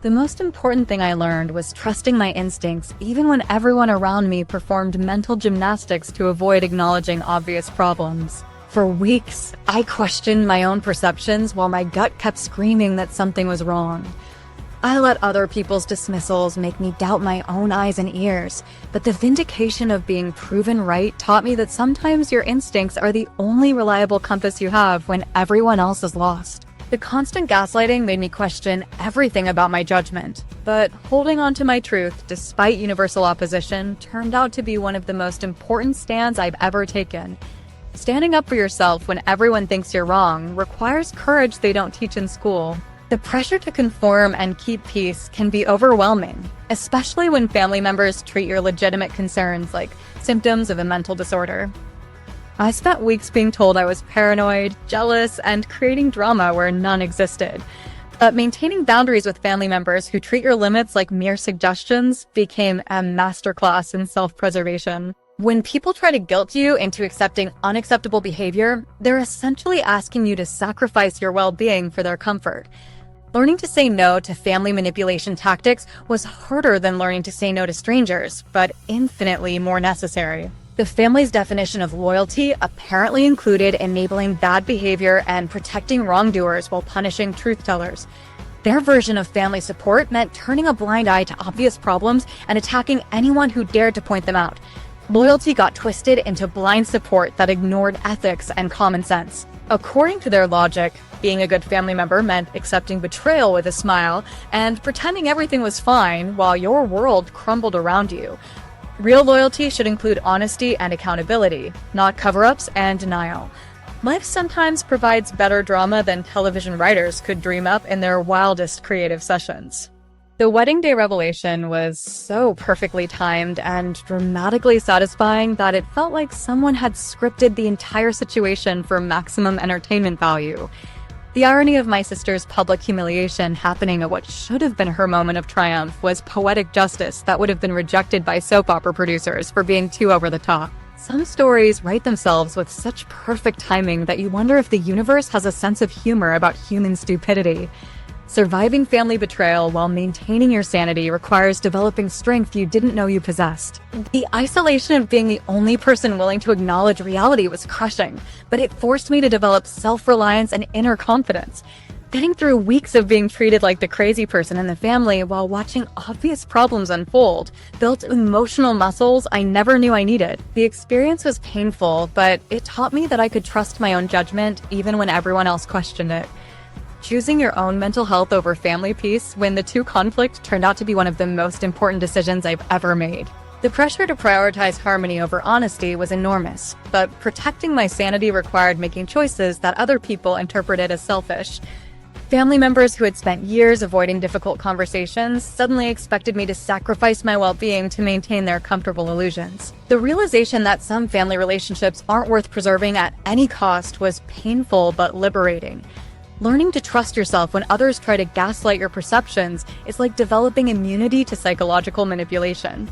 The most important thing I learned was trusting my instincts even when everyone around me performed mental gymnastics to avoid acknowledging obvious problems. For weeks, I questioned my own perceptions while my gut kept screaming that something was wrong. I let other people's dismissals make me doubt my own eyes and ears, but the vindication of being proven right taught me that sometimes your instincts are the only reliable compass you have when everyone else is lost. The constant gaslighting made me question everything about my judgment, but holding on to my truth despite universal opposition turned out to be one of the most important stands I've ever taken. Standing up for yourself when everyone thinks you're wrong requires courage they don't teach in school. The pressure to conform and keep peace can be overwhelming, especially when family members treat your legitimate concerns like symptoms of a mental disorder. I spent weeks being told I was paranoid, jealous, and creating drama where none existed. But maintaining boundaries with family members who treat your limits like mere suggestions became a masterclass in self-preservation. When people try to guilt you into accepting unacceptable behavior, they're essentially asking you to sacrifice your well-being for their comfort. Learning to say no to family manipulation tactics was harder than learning to say no to strangers, but infinitely more necessary. The family's definition of loyalty apparently included enabling bad behavior and protecting wrongdoers while punishing truth-tellers. Their version of family support meant turning a blind eye to obvious problems and attacking anyone who dared to point them out. Loyalty got twisted into blind support that ignored ethics and common sense. According to their logic, being a good family member meant accepting betrayal with a smile and pretending everything was fine while your world crumbled around you. Real loyalty should include honesty and accountability, not cover-ups and denial. Life sometimes provides better drama than television writers could dream up in their wildest creative sessions. The wedding day revelation was so perfectly timed and dramatically satisfying that it felt like someone had scripted the entire situation for maximum entertainment value. The irony of my sister's public humiliation happening at what should have been her moment of triumph was poetic justice that would have been rejected by soap opera producers for being too over the top. Some stories write themselves with such perfect timing that you wonder if the universe has a sense of humor about human stupidity. Surviving family betrayal while maintaining your sanity requires developing strength you didn't know you possessed. The isolation of being the only person willing to acknowledge reality was crushing, but it forced me to develop self-reliance and inner confidence. Getting through weeks of being treated like the crazy person in the family while watching obvious problems unfold built emotional muscles I never knew I needed. The experience was painful, but it taught me that I could trust my own judgment even when everyone else questioned it. Choosing your own mental health over family peace when the two conflict turned out to be one of the most important decisions I've ever made. The pressure to prioritize harmony over honesty was enormous, but protecting my sanity required making choices that other people interpreted as selfish. Family members who had spent years avoiding difficult conversations suddenly expected me to sacrifice my well-being to maintain their comfortable illusions. The realization that some family relationships aren't worth preserving at any cost was painful but liberating. Learning to trust yourself when others try to gaslight your perceptions is like developing immunity to psychological manipulation.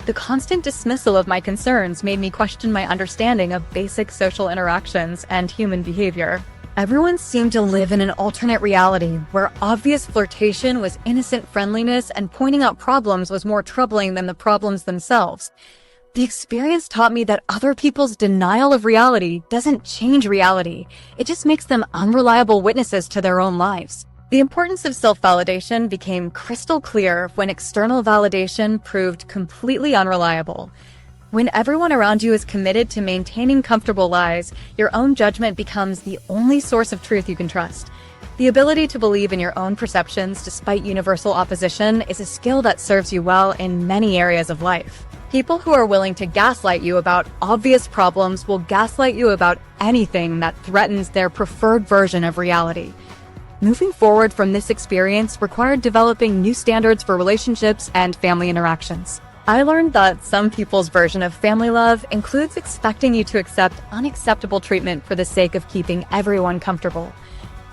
The constant dismissal of my concerns made me question my understanding of basic social interactions and human behavior. Everyone seemed to live in an alternate reality where obvious flirtation was innocent friendliness and pointing out problems was more troubling than the problems themselves. The experience taught me that other people's denial of reality doesn't change reality. It just makes them unreliable witnesses to their own lives. The importance of self-validation became crystal clear when external validation proved completely unreliable. When everyone around you is committed to maintaining comfortable lies, your own judgment becomes the only source of truth you can trust. The ability to believe in your own perceptions despite universal opposition is a skill that serves you well in many areas of life. People who are willing to gaslight you about obvious problems will gaslight you about anything that threatens their preferred version of reality. Moving forward from this experience required developing new standards for relationships and family interactions. I learned that some people's version of family love includes expecting you to accept unacceptable treatment for the sake of keeping everyone comfortable.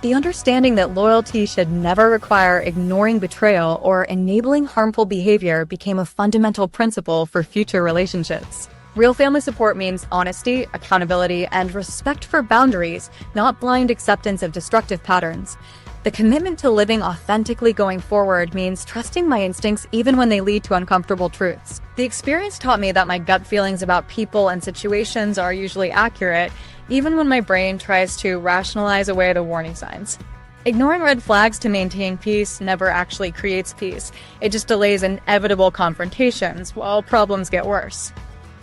The understanding that loyalty should never require ignoring betrayal or enabling harmful behavior became a fundamental principle for future relationships. Real family support means honesty, accountability, and respect for boundaries, not blind acceptance of destructive patterns. The commitment to living authentically going forward means trusting my instincts even when they lead to uncomfortable truths. The experience taught me that my gut feelings about people and situations are usually accurate, even when my brain tries to rationalize away the warning signs. Ignoring red flags to maintain peace never actually creates peace. It just delays inevitable confrontations while problems get worse.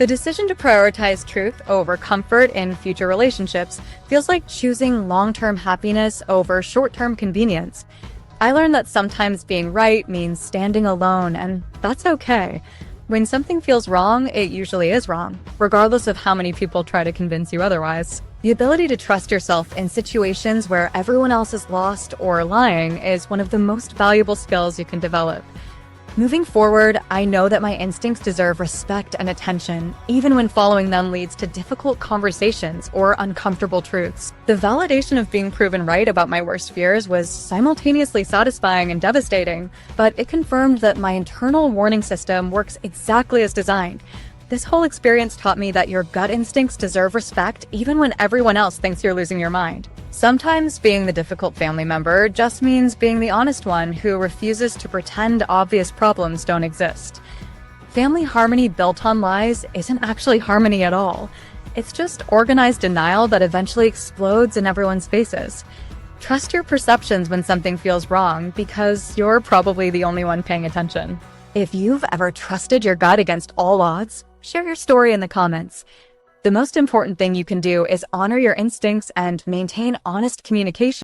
The decision to prioritize truth over comfort in future relationships feels like choosing long-term happiness over short-term convenience. I learned that sometimes being right means standing alone, and that's okay. When something feels wrong, it usually is wrong, regardless of how many people try to convince you otherwise. The ability to trust yourself in situations where everyone else is lost or lying is one of the most valuable skills you can develop. Moving forward, I know that my instincts deserve respect and attention, even when following them leads to difficult conversations or uncomfortable truths. The validation of being proven right about my worst fears was simultaneously satisfying and devastating, but it confirmed that my internal warning system works exactly as designed. This whole experience taught me that your gut instincts deserve respect even when everyone else thinks you're losing your mind. Sometimes being the difficult family member just means being the honest one who refuses to pretend obvious problems don't exist. Family harmony built on lies isn't actually harmony at all. It's just organized denial that eventually explodes in everyone's faces. Trust your perceptions when something feels wrong because you're probably the only one paying attention. If you've ever trusted your gut against all odds, share your story in the comments. The most important thing you can do is honor your instincts and maintain honest communication.